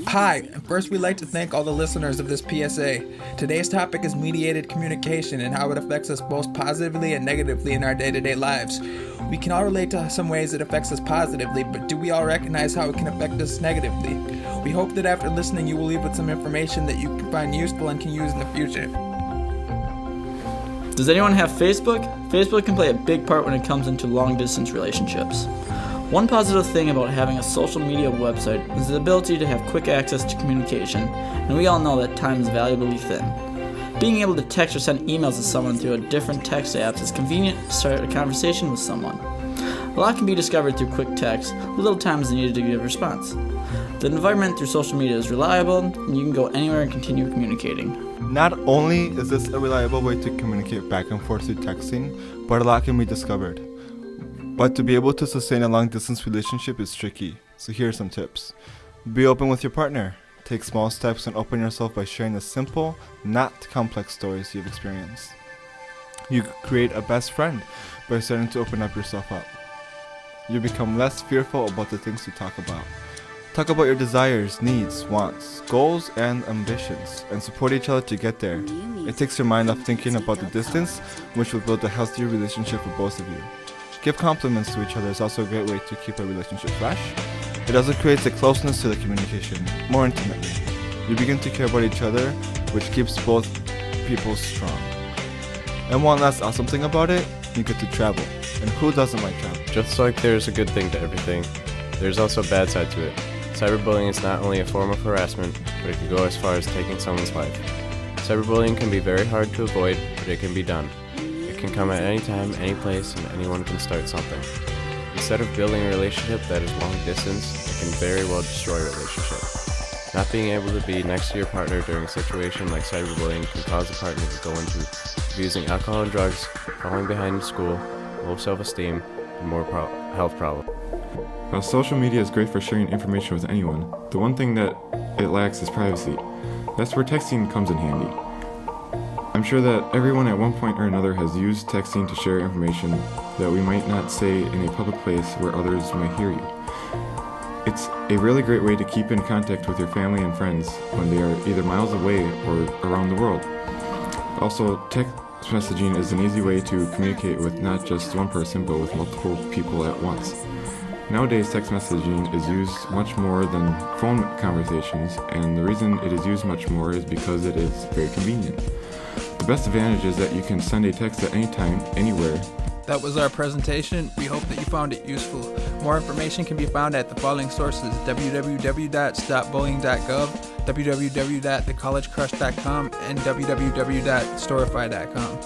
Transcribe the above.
Hi, first we'd like to thank all the listeners of this PSA. Today's topic is mediated communication and how it affects us both positively and negatively in our day-to-day lives. We can all relate to some ways it affects us positively, but do we all recognize how it can affect us negatively? We hope that after listening you will leave with some information that you can find useful and can use in the future. Does anyone have Facebook? Facebook can play a big part when it comes into long-distance relationships. One positive thing about having a social media website is the ability to have quick access to communication, and we all know that time is valuably thin. Being able to text or send emails to someone through a different text apps is convenient to start a conversation with someone. A lot can be discovered through quick text, with little time is needed to give a response. The environment through social media is reliable, and you can go anywhere and continue communicating. Not only is this a reliable way to communicate back and forth through texting, but a lot can be discovered. But to be able to sustain a long-distance relationship is tricky, so here are some tips. Be open with your partner. Take small steps and open yourself by sharing the simple, not complex stories you've experienced. You create a best friend by starting to open up yourself up. You become less fearful about the things you talk about. Talk about your desires, needs, wants, goals, and ambitions, and support each other to get there. It takes your mind off thinking about the distance, which will build a healthier relationship for both of you. Give compliments to each other is also a great way to keep a relationship fresh. It also creates a closeness to the communication, more intimately. You begin to care about each other, which keeps both people strong. And one last awesome thing about it, you get to travel. And who doesn't like travel? Just like there's a good thing to everything, there's also a bad side to it. Cyberbullying is not only a form of harassment, but it can go as far as taking someone's life. Cyberbullying can be very hard to avoid, but it can be done. It can come at any time, any place, and anyone can start something. Instead of building a relationship that is long distance, it can very well destroy a relationship. Not being able to be next to your partner during a situation like cyberbullying can cause the partner to go into abusing alcohol and drugs, falling behind in school, low self-esteem, and more health problems. While social media is great for sharing information with anyone, the one thing that it lacks is privacy. That's where texting comes in handy. I'm sure that everyone at one point or another has used texting to share information that we might not say in a public place where others might hear you. It's a really great way to keep in contact with your family and friends when they are either miles away or around the world. Also, text messaging is an easy way to communicate with not just one person but with multiple people at once. Nowadays, text messaging is used much more than phone conversations, and the reason it is used much more is because it is very convenient. The best advantage is that you can send a text at any time, anywhere. That was our presentation. We hope that you found it useful. More information can be found at the following sources: www.stopbullying.gov, www.thecollegecrush.com, and www.storify.com.